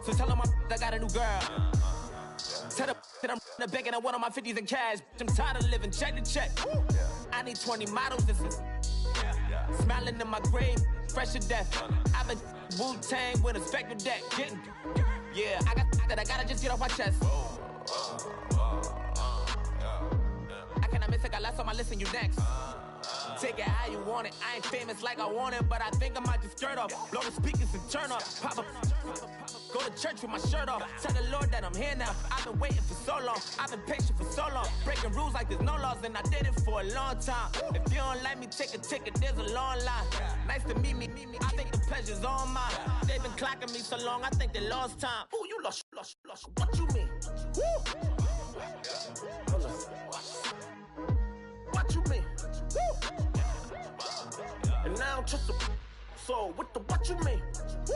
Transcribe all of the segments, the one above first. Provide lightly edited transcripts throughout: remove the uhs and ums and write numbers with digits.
So tell them I got a new girl. Tell them that I'm the bacon and one of my 50s in cash. I'm tired of living check to check. I need 20 models. This is smiling in my grave, fresh to death. I've been Wu-Tang with a spectral deck. Getting, yeah, I gotta just get off my chest. I cannot miss it, got last on my list and you next. Take it how you want it. I ain't famous like I want it, but I think I might just skirt off. Blow the speakers and turn up. Pop up. Go to church with my shirt off. Tell the Lord that I'm here now. I've been waiting for so long. I've been patient for so long. Breaking rules like there's no laws, and I did it for a long time. If you don't like me, take a ticket. There's a long line. Nice to meet me. I think the pleasure's all mine. They've been clocking me so long, I think they lost time. Ooh, you lost. What you mean? Woo! What you mean? Woo! And now I'm just a so what you mean? Woo!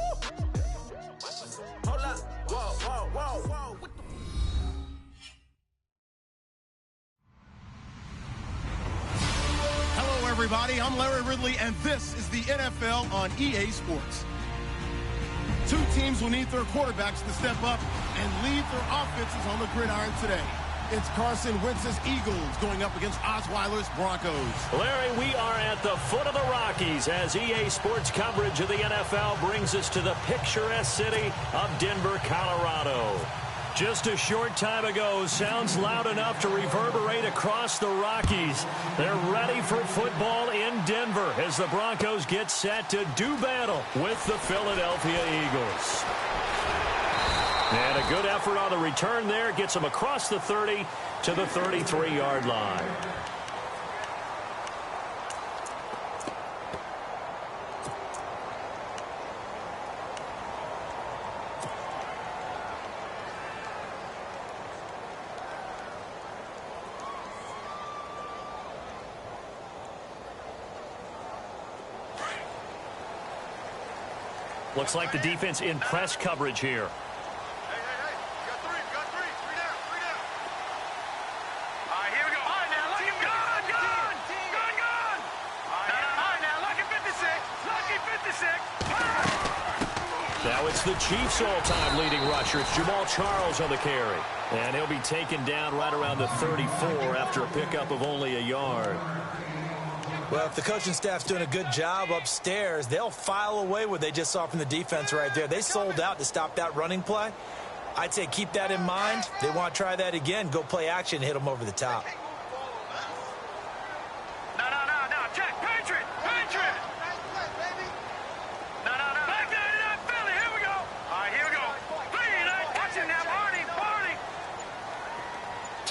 Hold up. Whoa. What the Hello, everybody. I'm Larry Ridley, and this is the NFL on EA Sports. Two teams will need their quarterbacks to step up and lead their offenses on the gridiron today. It's Carson Wentz's Eagles going up against Osweiler's Broncos. Larry, we are at the foot of the Rockies as EA Sports coverage of the NFL brings us to the picturesque city of Denver, Colorado. Just a short time ago, sounds loud enough to reverberate across the Rockies. They're ready for football in Denver as the Broncos get set to do battle with the Philadelphia Eagles. And a good effort on the return there gets them across the 30 to the 33-yard line. Looks like the defense in press coverage here. Now it's the Chiefs' all-time leading rusher. It's Jamal Charles on the carry. And he'll be taken down right around the 34 after a pickup of only a yard. Well, if the coaching staff's doing a good job upstairs, they'll file away what they just saw from the defense right there. They sold out to stop that running play. I'd say keep that in mind. They want to try that again. Go play action, hit them over the top.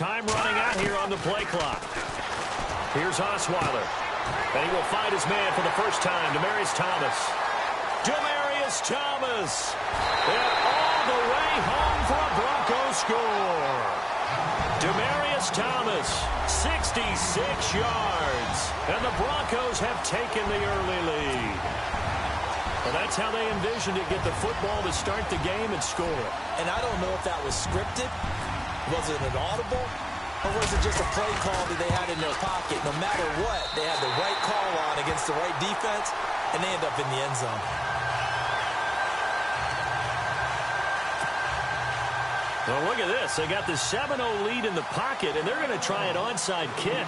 Time running out here on the play clock. Here's Osweiler. And he will find his man for the first time, Demaryius Thomas. Demaryius Thomas. And all the way home for a Broncos score. Demaryius Thomas, 66 yards. And the Broncos have taken the early lead. Well, that's how they envisioned it, get the football to start the game and score. And I don't know if that was scripted. Was it an audible, or was it just a play call that they had in their pocket? No matter what, they had the right call on against the right defense, and they end up in the end zone. Well, look at this. They got the 7-0 lead in the pocket, and they're going to try an onside kick.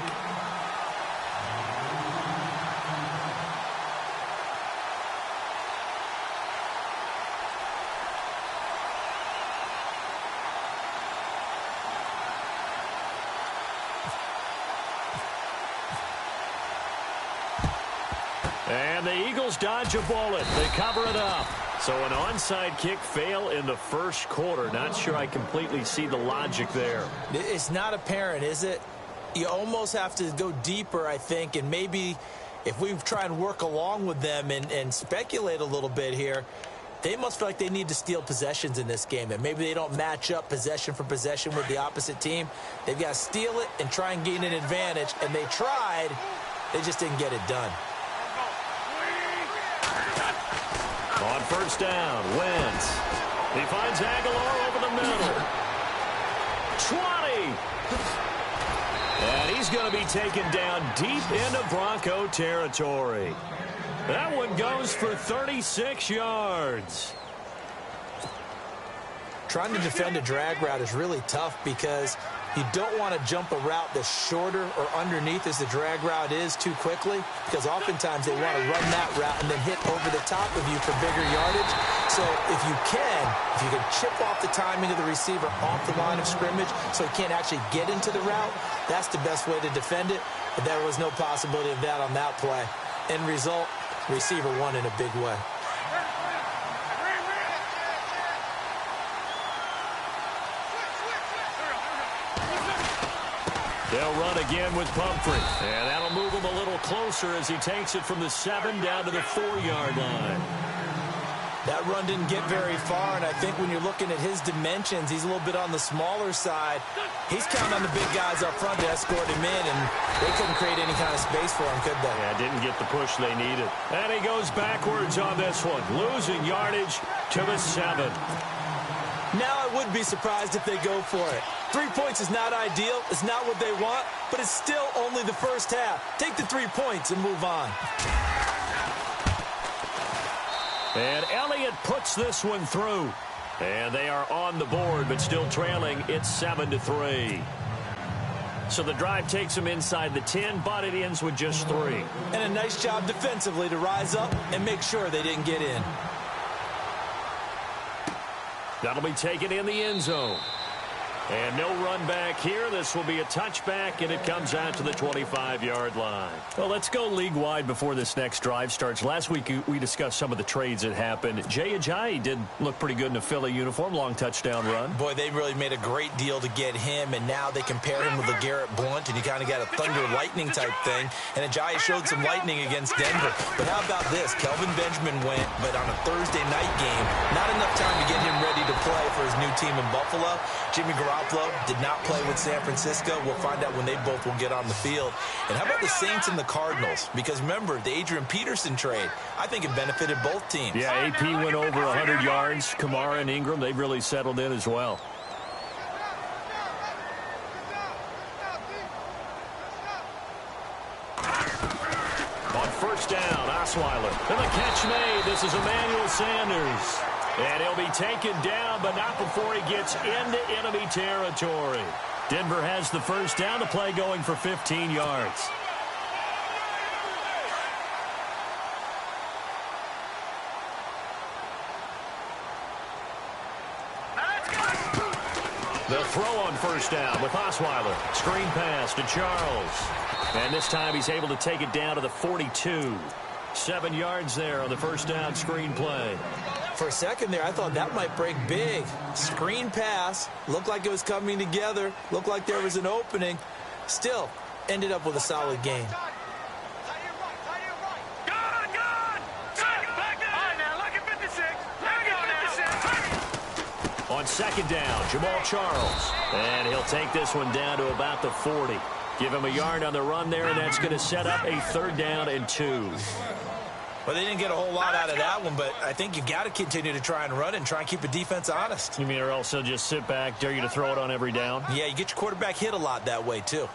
And the Eagles dodge a bullet. They cover it up. So an onside kick fail in the first quarter. Not sure I completely see the logic there. It's not apparent, is it? You almost have to go deeper, I think, and maybe if we try and work along with them and speculate a little bit here, they must feel like they need to steal possessions in this game, and maybe they don't match up possession for possession with the opposite team. They've got to steal it and try and gain an advantage, and they tried. They just didn't get it done. On first down, Wentz. He finds Aguilar over the middle. 20. And he's going to be taken down deep into Bronco territory. That one goes for 36 yards. trying to defend a drag route is really tough because you don't want to jump a route that's shorter or underneath as the drag route is too quickly, because oftentimes they want to run that route and then hit over the top of you for bigger yardage. So if you can chip off the timing of the receiver off the line of scrimmage so he can't actually get into the route, that's the best way to defend it. But there was no possibility of that on that play. End result, receiver won in a big way. They'll run again with Pumphrey. And that'll move him a little closer as he takes it from the 7 down to the 4-yard line. That run didn't get very far, and I think when you're looking at his dimensions, he's a little bit on the smaller side. He's counting on the big guys up front to escort him in, and they couldn't create any kind of space for him, could they? Yeah, didn't get the push they needed. And he goes backwards on this one, losing yardage to the 7. Now I would be surprised if they go for it. 3 points is not ideal. It's not what they want, but it's still only the first half. Take the 3 points and move on. And Elliott puts this one through. And they are on the board, but still trailing. It's 7-3. So the drive takes them inside the 10, but it ends with just 3. And a nice job defensively to rise up and make sure they didn't get in. That'll be taken in the end zone. And no run back here. This will be a touchback, and it comes out to the 25-yard line. Well, let's go league-wide before this next drive starts. Last week, we discussed some of the trades that happened. Jay Ajayi did look pretty good in a Philly uniform, long touchdown run. Boy, they really made a great deal to get him, and now they compare him with LeGarrette Blount, and you kind of got a thunder-lightning type thing. And Ajayi showed some lightning against Denver. But how about this? Kelvin Benjamin went, but on a Thursday night game, not enough time to get him ready to play for his new team in Buffalo. Jimmy Garoppolo did not play with San Francisco. We'll find out when they both will get on the field. And how about the Saints and the Cardinals? Because remember, the Adrian Peterson trade, I think it benefited both teams. Yeah, AP went over 100 yards. Kamara and Ingram, they've really settled in as well. On first down, Osweiler. And the catch made. This is Emmanuel Sanders. And he'll be taken down, but not before he gets into enemy territory. Denver has the first down, the play going for 15 yards. They'll throw on first down with Osweiler. Screen pass to Charles. And this time he's able to take it down to the 42. 7 yards there on the first down screen play. For a second there, I thought that might break big. Screen pass. Looked like it was coming together. Looked like there was an opening. Still, ended up with a solid gain. On second down, Jamal Charles. And he'll take this one down to about the 40. Give him a yard on the run there, and that's going to set up a 3rd down and 2. Well, they didn't get a whole lot out of that one, but I think you've got to continue to try and run and try and keep the defense honest. You mean, or else they'll just sit back, dare you to throw it on every down? Yeah, you get your quarterback hit a lot that way, too.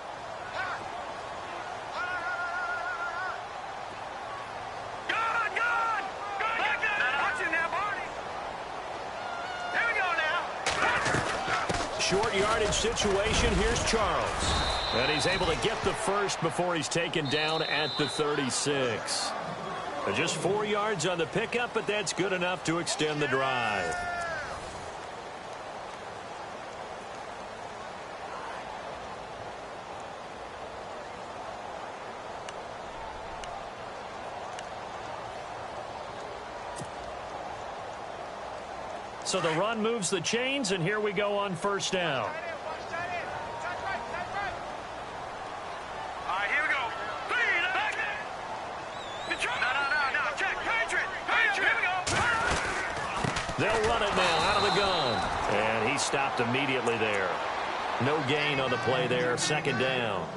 Short yardage situation. Here's Charles. And he's able to get the first before he's taken down at the 36. Just 4 yards on the pickup, but that's good enough to extend the drive. So the run moves the chains, and here we go on first down. They'll run it now out of the gun. And he stopped immediately there. No gain on the play there. 2nd down.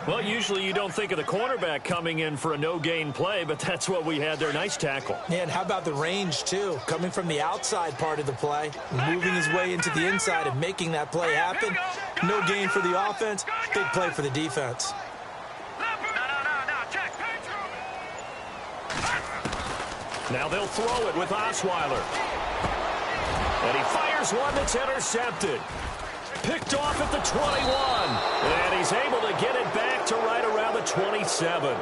Well, usually you don't think of the cornerback coming in for a no-gain play, but that's what we had there. Nice tackle. Yeah, and how about the range, too? Coming from the outside part of the play, moving his way into the inside and making that play happen. No gain for the offense, big play for the defense. Now they'll throw it with Osweiler. And he fires one that's intercepted. Picked off at the 21. And he's able to get it back to right around the 27.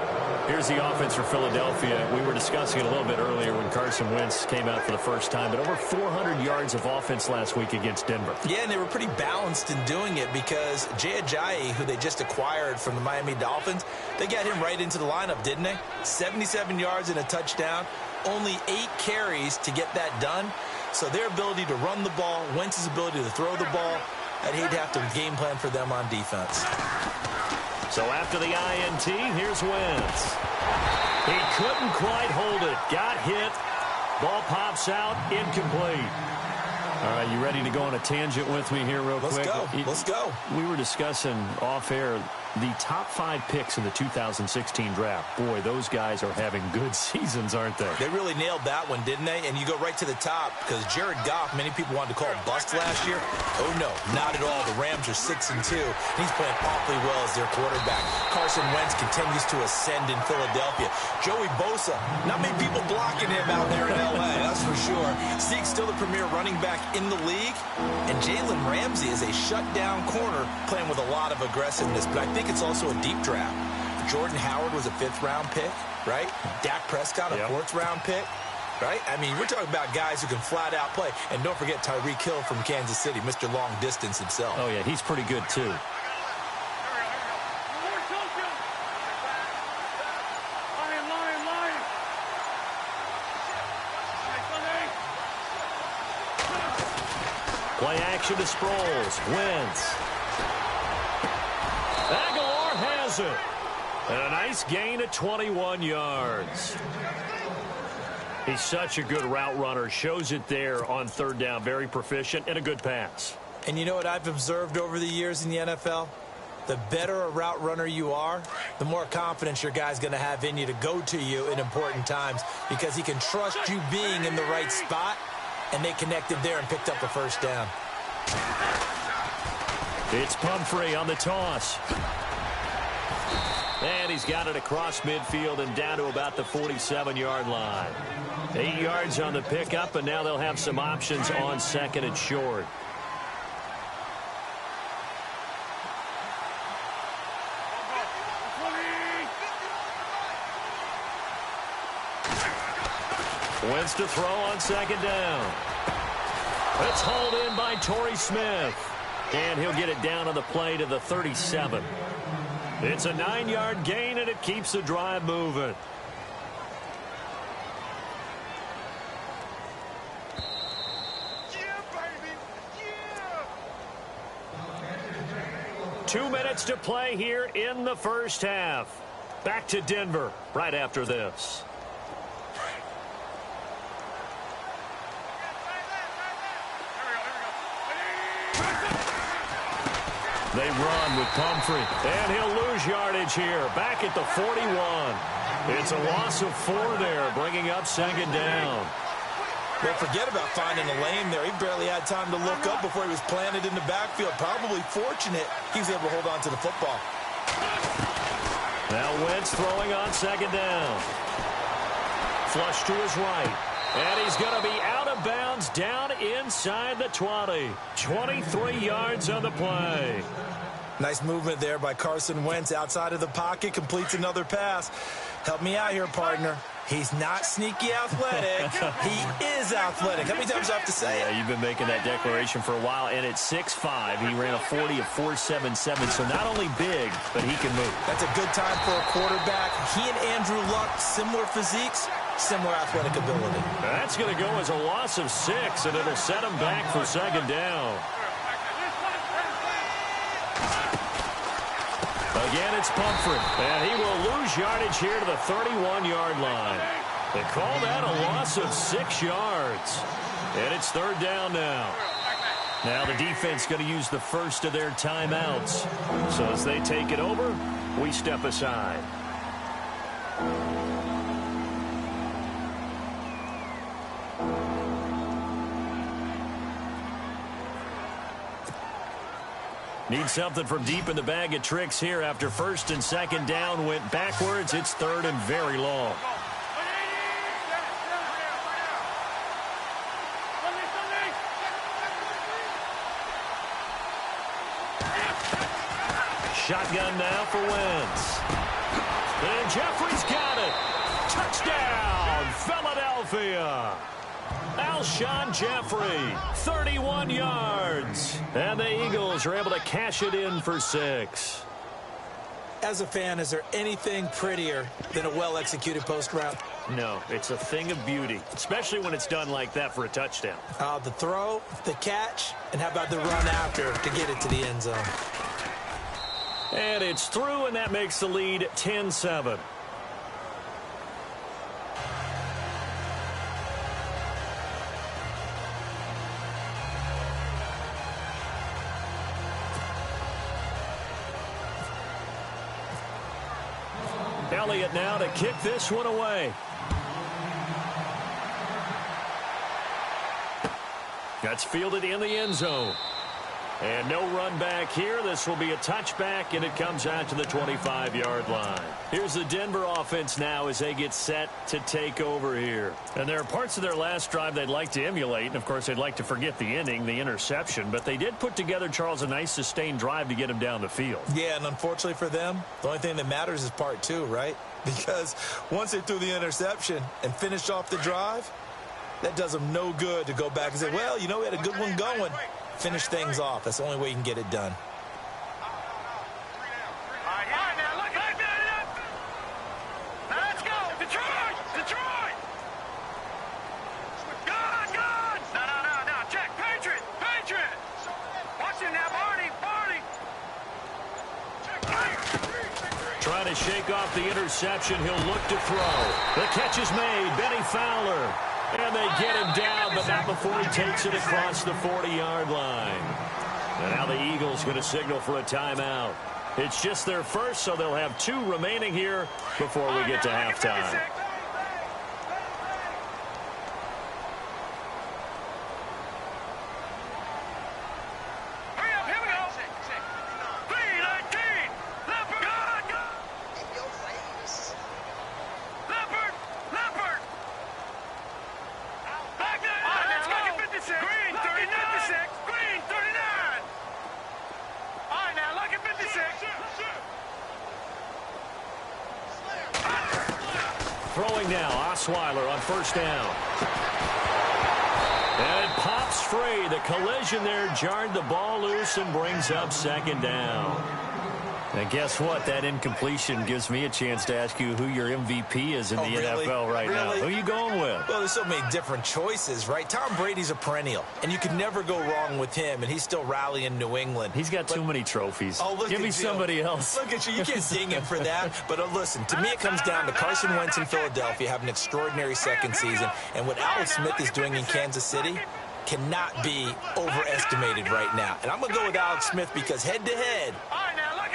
Here's the offense for Philadelphia. We were discussing it a little bit earlier when Carson Wentz came out for the first time, but over 400 yards of offense last week against Denver. Yeah, and they were pretty balanced in doing it because Jay Ajayi, who they just acquired from the Miami Dolphins, they got him right into the lineup, didn't they? 77 yards and a touchdown. Only 8 carries to get that done. So their ability to run the ball, Wentz's ability to throw the ball, I'd hate to have to game plan for them on defense. So after the INT, here's Wentz. He couldn't quite hold it. Got hit. Ball pops out. Incomplete. All right, you ready to go on a tangent with me here real quick? Let's go. We were discussing off air the top 5 picks in the 2016 draft. Boy, those guys are having good seasons, aren't they? They really nailed that one, didn't they? And you go right to the top because Jared Goff, many people wanted to call bust last year. Oh, no, not at all. The Rams are 6-2. He's playing awfully well as their quarterback. Carson Wentz continues to ascend in Philadelphia. Joey Bosa, not many people blocking him out there in L.A., that's for sure. Zeke's still the premier running back in the league. And Jalen Ramsey is a shutdown corner playing with a lot of aggressiveness. But I think it's also a deep draft. Jordan Howard was a 5th-round pick, right? Dak Prescott, a 4th-round pick, right? I mean, we're talking about guys who can flat-out play. And don't forget Tyreek Hill from Kansas City, Mr. Long Distance himself. Oh, yeah, he's pretty good, too. Play action to Sproles. Wentz. Aguilar has it. And a nice gain at 21 yards. He's such a good route runner. Shows it there on 3rd down. Very proficient and a good pass. And you know what I've observed over the years in the NFL? The better a route runner you are, the more confidence your guy's going to have in you to go to you in important times because he can trust you being in the right spot. And they connected there and picked up a 1st down. It's Pumphrey on the toss. And he's got it across midfield and down to about the 47-yard line. 8 yards on the pickup, and now they'll have some options on 2nd and short. Wentz to throw on 2nd down. It's hauled in by Torrey Smith. And he'll get it down on the play to the 37. It's a 9-yard gain, and it keeps the drive moving. Yeah, baby. Yeah. 2 minutes to play here in the first half. Back to Denver right after this. They run with Pumphrey, and he'll lose yardage here. Back at the 41. It's a loss of 4 there, bringing up 2nd down. Well, forget about finding a lane there. He barely had time to look up before he was planted in the backfield. Probably fortunate he was able to hold on to the football. Now Wentz throwing on 2nd down. Flush to his right. And he's going to be out of bounds down inside the 20. 23 yards on the play. Nice movement there by Carson Wentz outside of the pocket. Completes another pass. Help me out here, partner. He's not sneaky athletic. He is athletic. How many times do I have to say it? Yeah, you've been making that declaration for a while. And at 6'5", he ran a 40 of 4.77. So not only big, but he can move. That's a good time for a quarterback. He and Andrew Luck, similar physiques, similar athletic ability. That's going to go as a loss of 6, and it'll set him back for 2nd down. Again, it's Pumphrey, and he will lose yardage here to the 31-yard line. They call that a loss of 6 yards, and it's 3rd down now. Now the defense going to use the first of their timeouts. So as they take it over, we step aside. Need something from deep in the bag of tricks here after 1st and 2nd down went backwards. It's 3rd and very long. Shotgun now for Wentz. And Jeffrey's got it. Touchdown, Philadelphia. Alshon Jeffrey, 31 yards. And the Eagles are able to cash it in for 6. As a fan, is there anything prettier than a well-executed post route? No, it's a thing of beauty, especially when it's done like that for a touchdown. The throw, the catch, and how about the run after to get it to the end zone? And it's through, and that makes the lead 10-7. Elliott now to kick this one away. That's fielded in the end zone. And no run back here. This will be a touchback, and it comes out to the 25-yard line. Here's the Denver offense now as they get set to take over here. And there are parts of their last drive they'd like to emulate. And, of course, they'd like to forget the inning, the interception. But they did put together, Charles, a nice sustained drive to get him down the field. Yeah, and unfortunately for them, the only thing that matters is part 2, right? Because once they threw the interception and finished off the drive, that does them no good to go back and say, well, you know, we had a good one going. Finish things off. That's the only way you can get it done. Trying to shake off the interception. He'll look to throw. The catch is made. Benny Fowler. And they get him down, but not before he takes it across the 40-yard line. And now the Eagles going to signal for a timeout. It's just their first, so they'll have 2 remaining here before we get to halftime. Throwing now, Osweiler on first down. And it pops free. The collision there jarred the ball loose and brings up second down. And guess what? That incompletion gives me a chance to ask you who your MVP is in the NFL right now. Who are you going with? Well, there's so many different choices, right? Tom Brady's a perennial, and you can never go wrong with him, and he's still rallying New England. He's got too many trophies. Oh, give me somebody else. Look at you. You can't ding him for that. But listen, to me it comes down to Carson Wentz in Philadelphia having an extraordinary second season, and what Alex Smith is doing in Kansas City cannot be overestimated right now. And I'm going to go with Alex Smith because head-to-head,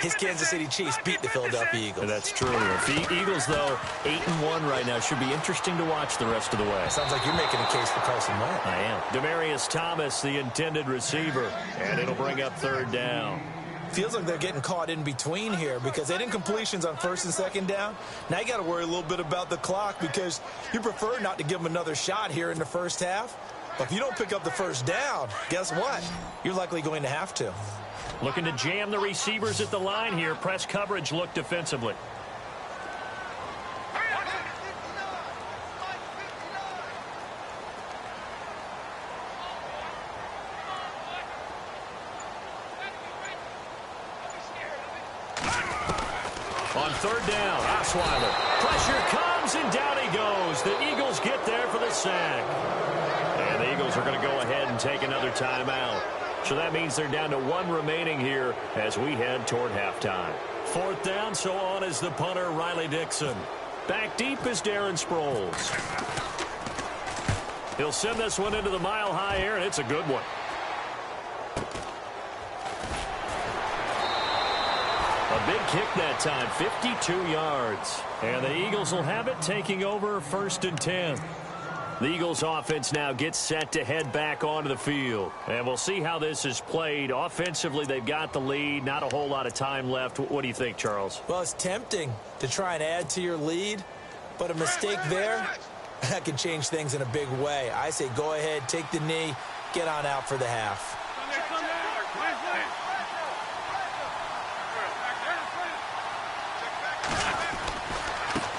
his Kansas City Chiefs beat the Philadelphia Eagles. That's true. The Eagles, though, 8-1 right now. Should be interesting to watch the rest of the way. Sounds like you're making a case for Carson Wentz. I am. Demaryius Thomas, the intended receiver, and it'll bring up third down. Feels like they're getting caught in between here because they had incompletions on first and second down. Now you got to worry a little bit about the clock because you prefer not to give them another shot here in the first half. But if you don't pick up the first down, guess what? You're likely going to have to. Looking to jam the receivers at the line here. Press coverage look defensively. On third down, Osweiler. Pressure comes, and down he goes. The Eagles get there for the sack. And the Eagles are going to go ahead and take another timeout. So that means they're down to 1 remaining here as we head toward halftime. Fourth down, so on is the punter, Riley Dixon. Back deep is Darren Sproles. He'll send this one into the mile-high air, and it's a good one. A big kick that time, 52 yards. And the Eagles will have it, taking over first and 10. The Eagles offense now gets set to head back onto the field. And we'll see how this is played. Offensively, they've got the lead. Not a whole lot of time left. What do you think, Charles? Well, it's tempting to try and add to your lead. But a mistake there, that can change things in a big way. I say go ahead, take the knee, get on out for the half.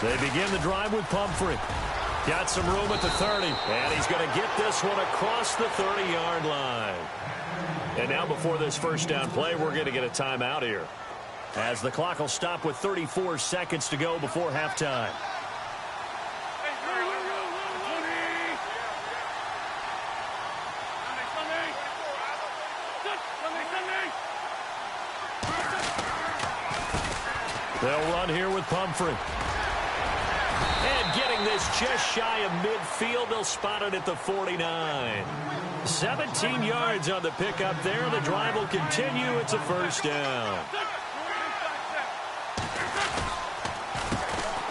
They begin the drive with Pumphrey. Got some room at the 30, and he's going to get this one across the 30-yard line. And now before this first down play, we're going to get a timeout here, as the clock will stop with 34 seconds to go before halftime. They'll run here with Pumphrey. And getting this just shy of midfield, they'll spot it at the 49. 17 yards on the pickup there. The drive will continue. It's a first down.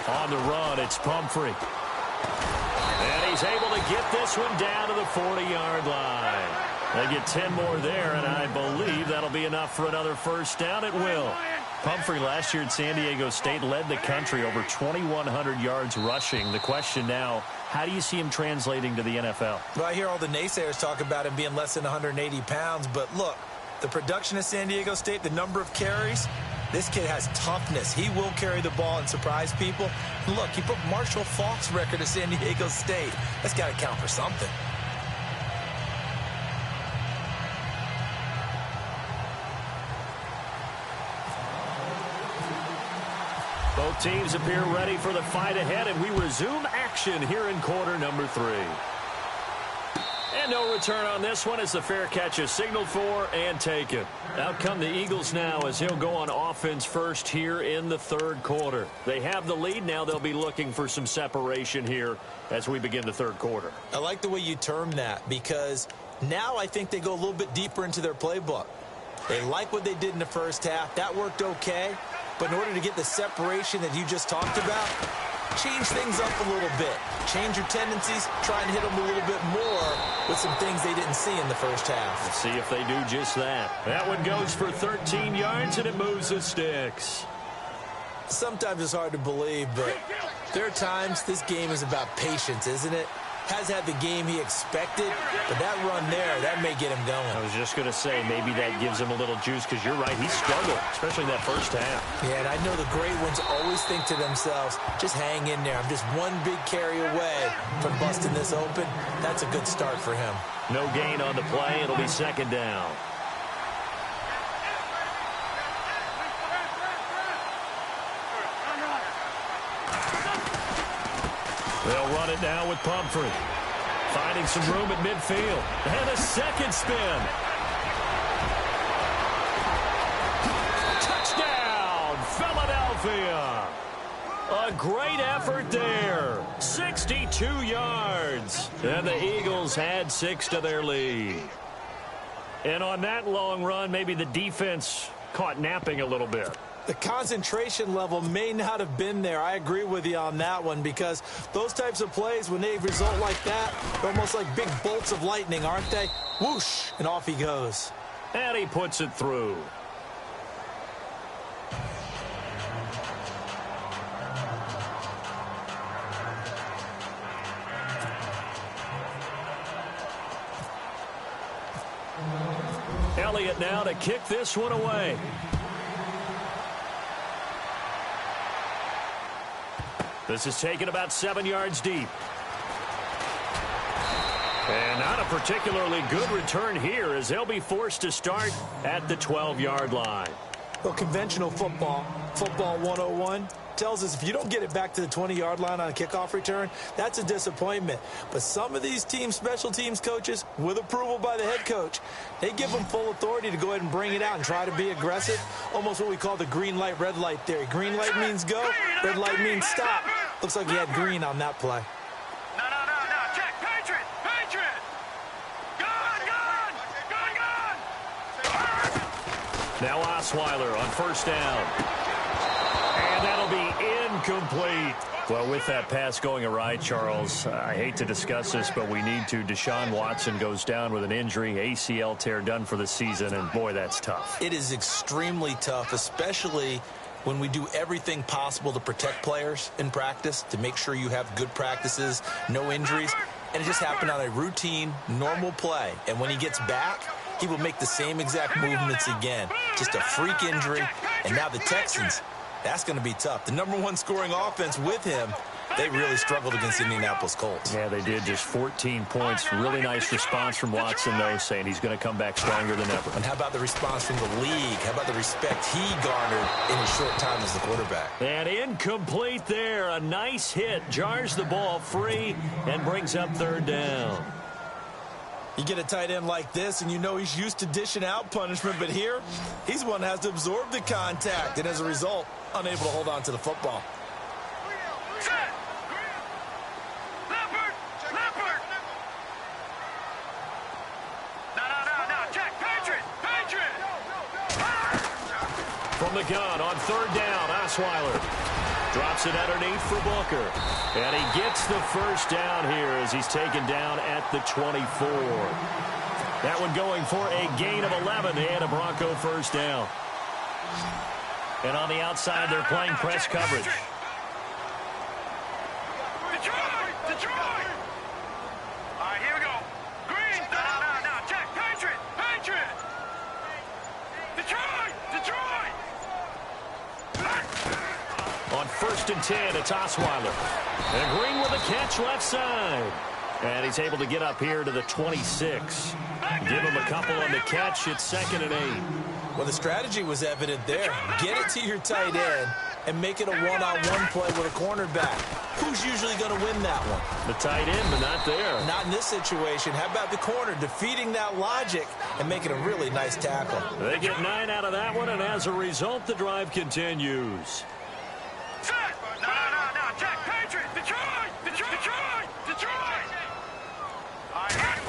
On the run, it's Pumphrey. And he's able to get this one down to the 40-yard line. They get 10 more there, and I believe that'll be enough for another first down. It will. Pumphrey last year at San Diego State led the country over 2,100 yards rushing. The question now, how do you see him translating to the NFL? Well, I hear all the naysayers talk about him being less than 180 pounds, but look, the production at San Diego State, the number of carries, this kid has toughness. He will carry the ball and surprise people. And look, he broke Marshall Faulk's record at San Diego State. That's got to count for something. Both teams appear ready for the fight ahead, and we resume action here in quarter number 3. And no return on this one as the fair catch is signaled for and taken. Out come the Eagles now as he'll go on offense first here in the third quarter. They have the lead. Now they'll be looking for some separation here as we begin the third quarter. I like the way you term that, because now I think they go a little bit deeper into their playbook. They like what they did in the first half. That worked okay. But in order to get the separation that you just talked about, change things up a little bit. Change your tendencies, try and hit them a little bit more with some things they didn't see in the first half. Let's see if they do just that. That one goes for 13 yards, and it moves the sticks. Sometimes it's hard to believe, but there are times this game is about patience, isn't it? Has had the game he expected, but that run there, that may get him going. I was just going to say, maybe that gives him a little juice, because you're right, he struggled, especially in that first half. Yeah, and I know the great ones always think to themselves, just hang in there. I'm just one big carry away from busting this open. That's a good start for him. No gain on the play. It'll be second down. They'll run it now with Pumphrey. Finding some room at midfield. And a second spin. Touchdown, Philadelphia. A great effort there. 62 yards. And the Eagles had 6 to their lead. And on that long run, maybe the defense caught napping a little bit. The concentration level may not have been there. I agree with you on that one, because those types of plays, when they result like that, they're almost like big bolts of lightning, aren't they? Whoosh, and off he goes. And he puts it through. Elliott now to kick this one away. This is taken about 7 yards deep. And not a particularly good return here, as they'll be forced to start at the 12-yard line. Well, conventional football 101, tells us if you don't get it back to the 20-yard line on a kickoff return, that's a disappointment. But some of these teams, special teams coaches, with approval by the head coach, they give them full authority to go ahead and bring it out and try to be aggressive. Almost what we call the green light, red light theory. Green light means go, red light means stop. Looks like he had green on that play. No. Check. Patriot. Gone. Now Osweiler on first down. And that'll be incomplete. Well, with that pass going awry, Charles, I hate to discuss this, but we need to. Deshaun Watson goes down with an injury, ACL tear done for the season, and boy, that's tough. It is extremely tough, especially when we do everything possible to protect players in practice, to make sure you have good practices, no injuries. And it just happened on a routine, normal play. And when he gets back, he will make the same exact movements again. Just a freak injury. And now the Texans, That's going to be tough. The #1 scoring offense with him, they really struggled against the Indianapolis Colts. Yeah, they did. Just 14 points. Really nice response from Watson, though, saying he's going to come back stronger than ever. And how about the response from the league? How about the respect he garnered in his short time as the quarterback? And incomplete there. A nice hit. Jars the ball free and brings up 3rd down. You get a tight end like this, and you know he's used to dishing out punishment, but here, he's one that has to absorb the contact, and as a result, unable to hold on to the football. Set. Leopard. Leopard. No. Check. Patriot. From the gun on 3rd down, Osweiler drops it underneath for Booker. And he gets the 1st down here as he's taken down at the 24. That one going for a gain of 11 and a Bronco 1st down. And on the outside, they're playing press coverage. Detroit. All right, here we go. Green. No. Check. Patriot. Detroit. On 1st and 10, it's Osweiler. And Green with a catch left side. And he's able to get up here to the 26. Give him a couple on the catch. It's 2nd and 8. Well, the strategy was evident there. Get it to your tight end and make it a one-on-one play with a cornerback. Who's usually going to win that one? The tight end, but not there. Not in this situation. How about the corner defeating that logic and making a really nice tackle? They get 9 out of that one, and as a result, the drive continues. Set. No. Check. Patriot. Detroit. All right.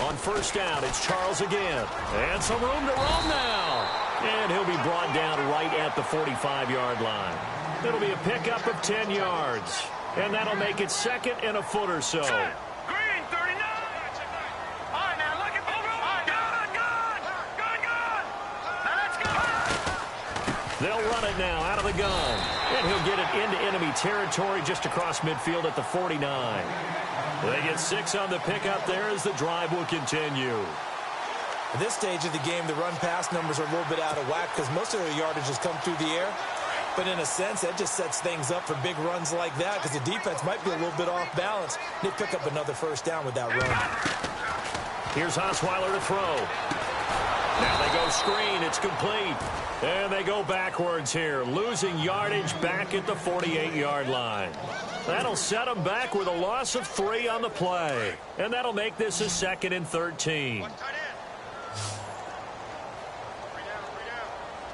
On 1st down, it's Charles again. And some room to roam now. And he'll be brought down right at the 45-yard line. It'll be a pickup of 10 yards. And that'll make it 2nd and a foot or so. Set. Green, 39. All right, now look at the gun. Now let's go. They'll run it now out of the gun. And he'll get it into enemy territory just across midfield at the 49. They get 6 on the pickup there as the drive will continue. At this stage of the game, the run-pass numbers are a little bit out of whack because most of their yardage has come through the air. But in a sense, that just sets things up for big runs like that because the defense might be a little bit off balance. They pick up another 1st down with that run. Here's Osweiler to throw. Now they go screen. It's complete. And they go backwards here, losing yardage back at the 48-yard line. That'll set them back with a loss of 3 on the play. And that'll make this a 2nd and 13. All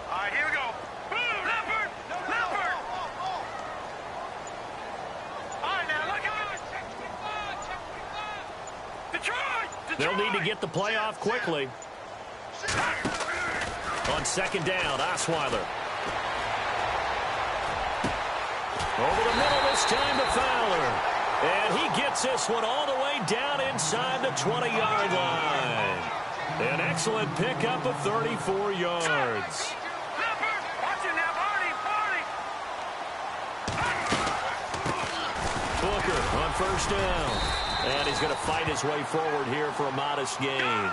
right, here we go. Leopard. All right, now look at it. Detroit. They'll need to get the play off quickly. On 2nd down, Osweiler. Over the middle this time to Fowler. And he gets this one all the way down inside the 20-yard line. An excellent pickup of 34 yards. Booker on 1st down. And he's going to fight his way forward here for a modest gain.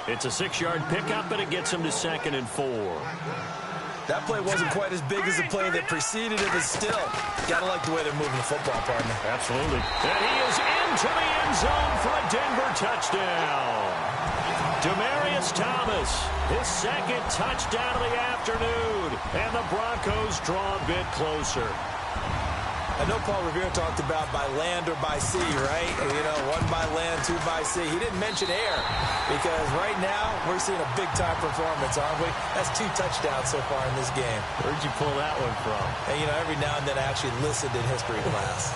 It's a 6-yard pickup, and it gets him to 2nd and 4. That play wasn't quite as big as the play that preceded it, but still, gotta like the way they're moving the football, partner. Absolutely. And he is into the end zone for a Denver touchdown. Demaryius Thomas, his 2nd touchdown of the afternoon, and the Broncos draw a bit closer. I know Paul Revere talked about by land or by sea, right? You know, 1 by land, 2 by sea. He didn't mention air because right now we're seeing a big-time performance, aren't we? That's 2 touchdowns so far in this game. Where'd you pull that one from? And, you know, every now and then I actually listened in history class.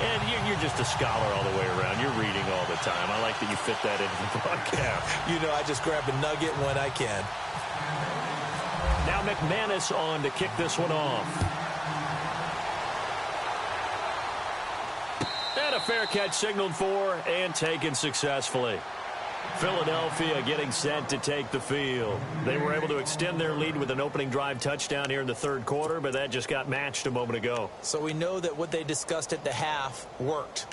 And you're just a scholar all the way around. You're reading all the time. I like that you fit that into the broadcast. You know, I just grab a nugget when I can. Now McManus on to kick this one off. And a fair catch signaled for and taken successfully. Philadelphia getting set to take the field. They were able to extend their lead with an opening drive touchdown here in the 3rd quarter, but that just got matched a moment ago. So we know that what they discussed at the half worked.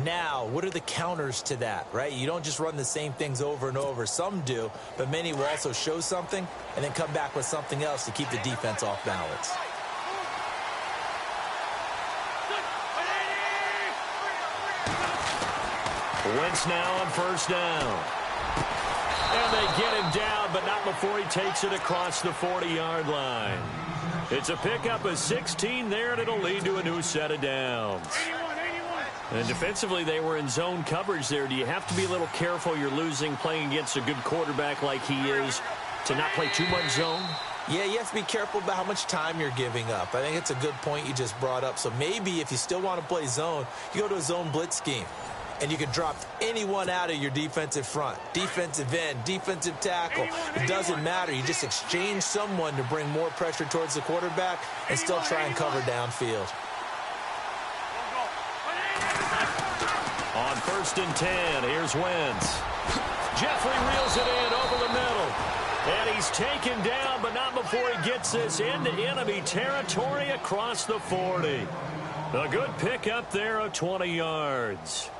Now, what are the counters to that, right? You don't just run the same things over and over. Some do, but many will also show something and then come back with something else to keep the defense off balance. Wentz now on first down. And they get him down, but not before he takes it across the 40-yard line. It's a pickup of 16 there, and it'll lead to a new set of downs. And defensively, they were in zone coverage there. Do you have to be a little careful? You're losing playing against a good quarterback like he is to not play too much zone? Yeah, you have to be careful about how much time you're giving up. I think it's a good point you just brought up. So maybe if you still want to play zone, you go to a zone blitz scheme. And you can drop anyone out of your defensive front, defensive end, defensive tackle. It doesn't matter. You just exchange someone to bring more pressure towards the quarterback and still try and cover downfield. On 1st and 10, here's Wentz. Jeffrey reels it in over the middle. And he's taken down, but not before he gets this into enemy territory across the 40. A good pickup there of 20 yards.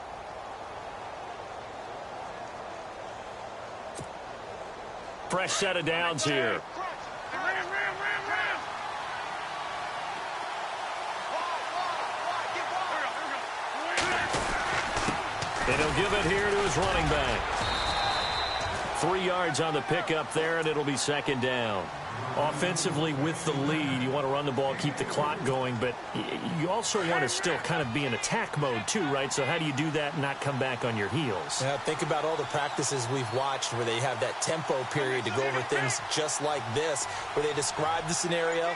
Fresh set of downs here. And he'll give it here to his running back. 3 yards on the pickup there, and it'll be 2nd down. Offensively, with the lead, you want to run the ball, keep the clock going, but you also want to still kind of be in attack mode too, right? So how do you do that and not come back on your heels? Yeah, think about all the practices we've watched where they have that tempo period to go over things just like this, where they describe the scenario,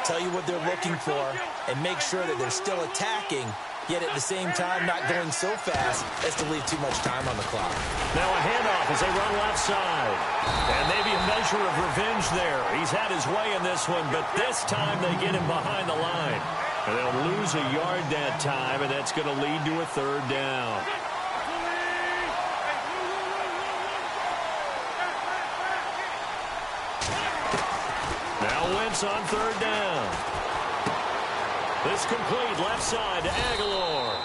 tell you what they're looking for, and make sure that they're still attacking, yet at the same time not going so fast as to leave too much time on the clock. Now a handoff as they run left side. And maybe a measure of revenge there. He's had his way in this one, but this time they get him behind the line. And they'll lose a yard that time, and that's going to lead to a 3rd down. Now Wentz on 3rd down. This complete left side to Aguilar.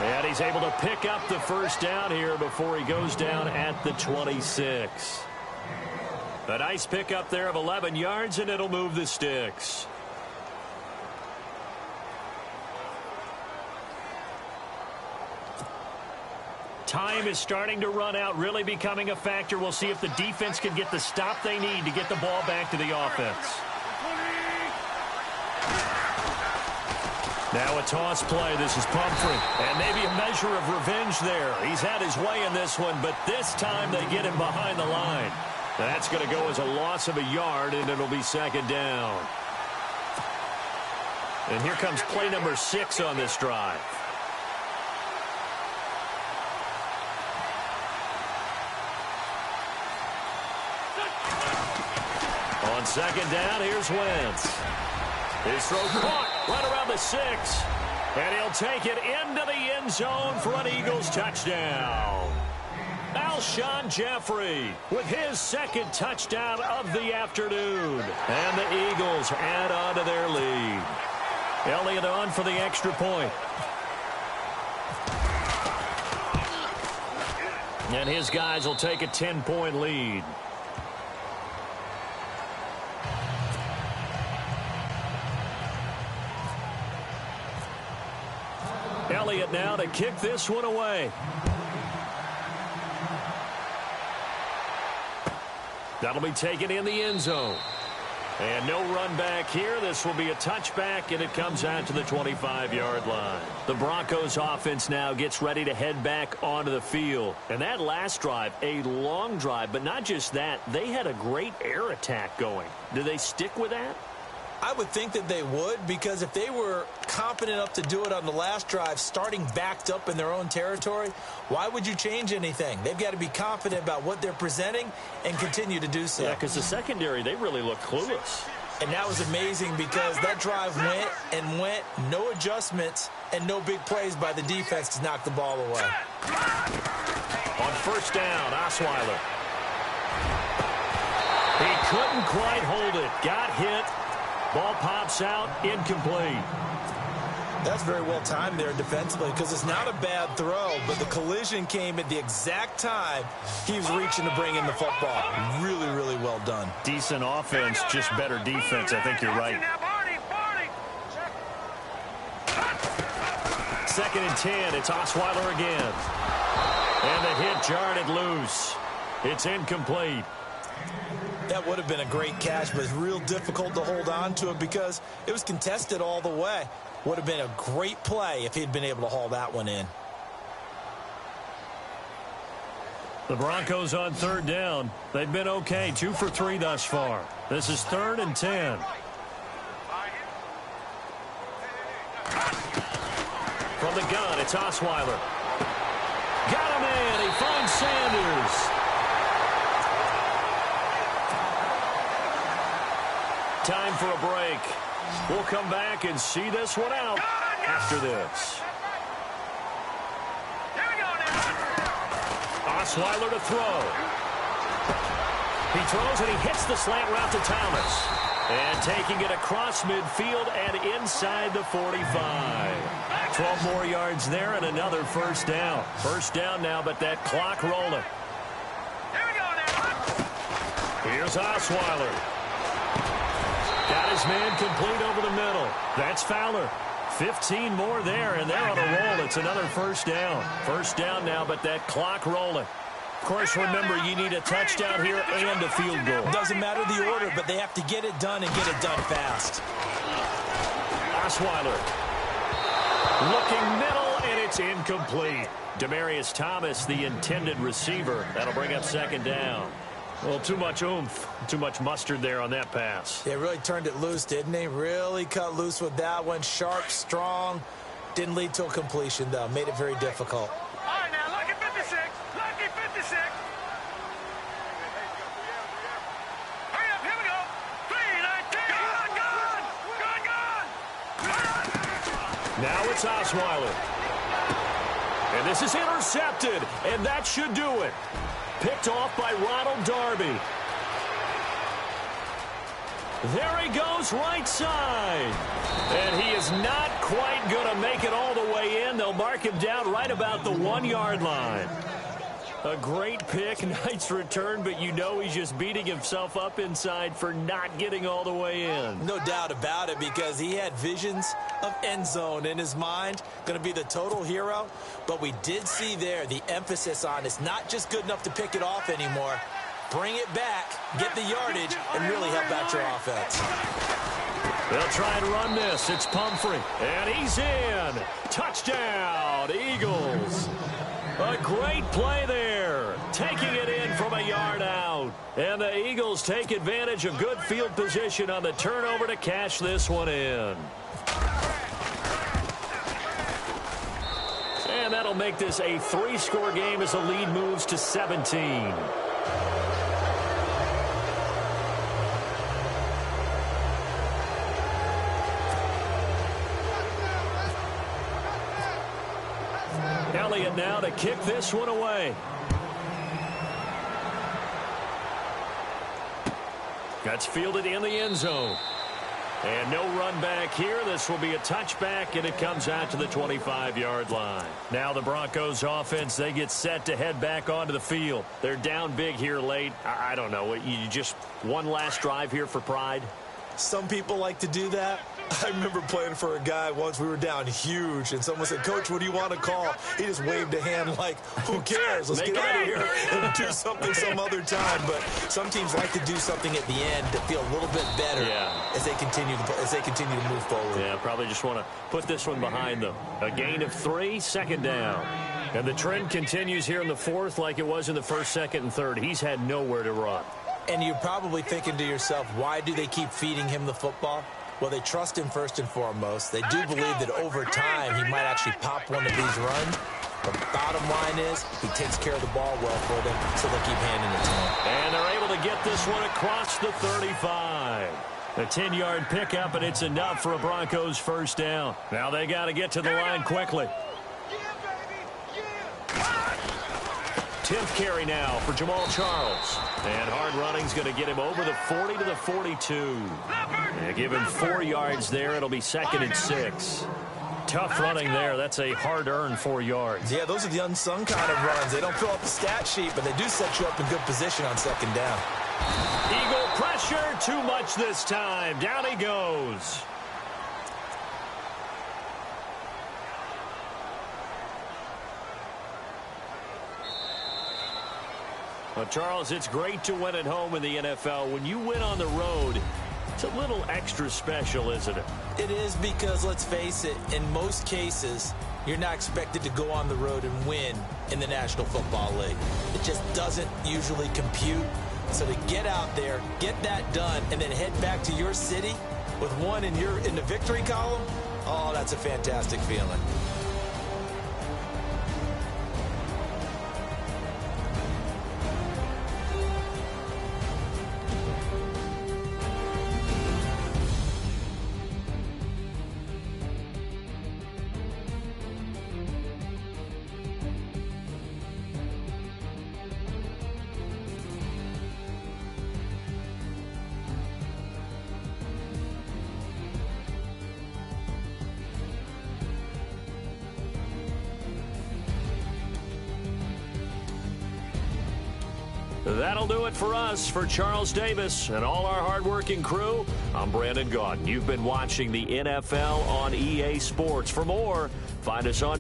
And he's able to pick up the 1st down here before he goes down at the 26. A nice pickup there of 11 yards, and it'll move the sticks. Time is starting to run out, really becoming a factor. We'll see if the defense can get the stop they need to get the ball back to the offense. Now a toss play. This is Pumphrey. And maybe a measure of revenge there. He's had his way in this one, but this time they get him behind the line. That's going to go as a loss of a yard, and it'll be 2nd down. And here comes play number 6 on this drive. On 2nd down, here's Wentz. His throw caught right around the 6. And he'll take it into the end zone for an Eagles touchdown. Alshon Jeffrey with his 2nd touchdown of the afternoon. And the Eagles add on to their lead. Elliott on for the extra point. And his guys will take a 10-point lead. Elliott now to kick this one away. That'll be taken in the end zone. And no run back here. This will be a touchback, and it comes out to the 25-yard line. The Broncos offense now gets ready to head back onto the field. And that last drive, a long drive, but not just that. They had a great air attack going. Do they stick with that? I would think that they would, because if they were confident enough to do it on the last drive, starting backed up in their own territory, why would you change anything? They've got to be confident about what they're presenting and continue to do so. Yeah, because the secondary, they really look clueless. And that was amazing because that drive went and went, no adjustments, and no big plays by the defense to knock the ball away. On 1st down, Osweiler. He couldn't quite hold it. Got hit. Ball pops out, incomplete. That's very well timed there defensively because it's not a bad throw, but the collision came at the exact time he was reaching to bring in the football. Really, really well done. Decent offense, just better defense. I think you're right. 2nd and 10. It's Osweiler again. And the hit jarred it loose. It's incomplete. That would have been a great catch, but it's real difficult to hold on to it because it was contested all the way. Would have been a great play if he'd been able to haul that one in. The Broncos on 3rd down. They've been okay, 2 for 3 thus far. This is 3rd and 10. From the gun, it's Osweiler. Got him in. He finds Sanders. Time for a break. We'll come back and see this one out after this. Osweiler to throw. He throws and he hits the slant route to Thomas. And taking it across midfield and inside the 45. 12 more yards there and another 1st down. 1st down now, but that clock rolling. Here's Osweiler. Got his man complete over the middle. That's Fowler. 15 more there, and they're on a roll. It's another 1st down. 1st down now, but that clock rolling. Of course, remember, you need a touchdown here and a field goal. Doesn't matter the order, but they have to get it done and get it done fast. Osweiler. Looking middle, and it's incomplete. Demaryius Thomas, the intended receiver. That'll bring up 2nd down. Well, too much oomph, too much mustard there on that pass. They really turned it loose, didn't they? Really cut loose with that one. Sharp, strong. Didn't lead to a completion, though. Made it very difficult. All right, now, lucky 56. Lucky 56. Hurry up, here we go. 3, 19. Gone. Now it's Osweiler. And this is intercepted, and that should do it. Picked off by Ronald Darby. There he goes, right side. And he is not quite going to make it all the way in. They'll mark him down right about the 1-yard line. A great pick, nice return, but you know he's just beating himself up inside for not getting all the way in. No doubt about it, because he had visions of end zone in his mind. Going to be the total hero. But we did see there the emphasis on it's not just good enough to pick it off anymore. Bring it back, get the yardage, and really help out your offense. They'll try and run this. It's Pumphrey, and he's in. Touchdown, Eagles. A great play there, taking it in from a yard out. And the Eagles take advantage of good field position on the turnover to cash this one in. And that'll make this a 3-score game as the lead moves to 17. Elliott now to kick this one away. That's fielded in the end zone. And no run back here. This will be a touchback, and it comes out to the 25-yard line. Now the Broncos offense, they get set to head back onto the field. They're down big here late. I don't know. You just one last drive here for pride? Some people like to do that. I remember playing for a guy once. We were down huge, and someone said, "Coach, what do you want to call?" He just waved a hand like, who cares? Let's get out of here and do something some other time. But some teams like to do something at the end to feel a little bit better as they continue to move forward. Yeah, probably just want to put this one behind them. A gain of 3, 2nd down. And the trend continues here in the 4th like it was in the 1st, 2nd, and 3rd. He's had nowhere to run. And you're probably thinking to yourself, why do they keep feeding him the football? Well, they trust him first and foremost. They do believe that over time he might actually pop one of these runs. The bottom line is he takes care of the ball well for them, so they keep handing it to him. And they're able to get this one across the 35. A 10-yard pickup, and it's enough for a Broncos 1st down. Now they got to get to the line quickly. 10th carry now for Jamal Charles. And hard running's going to get him over the 40 to the 42. And give him 4 yards there. It'll be 2nd and 6. Tough running there. That's a hard-earned 4 yards. Yeah, those are the unsung kind of runs. They don't fill out the stat sheet, but they do set you up in good position on second down. Eagle pressure, too much this time. Down he goes. Well, Charles, it's great to win at home in the NFL. When you win on the road, it's a little extra special, isn't it? It is, because, let's face it, in most cases, you're not expected to go on the road and win in the National Football League. It just doesn't usually compute. So to get out there, get that done, and then head back to your city with one in the victory column, oh, that's a fantastic feeling. That'll do it for us. For Charles Davis and all our hardworking crew, I'm Brandon Gaudin. You've been watching the NFL on EA Sports. For more, find us on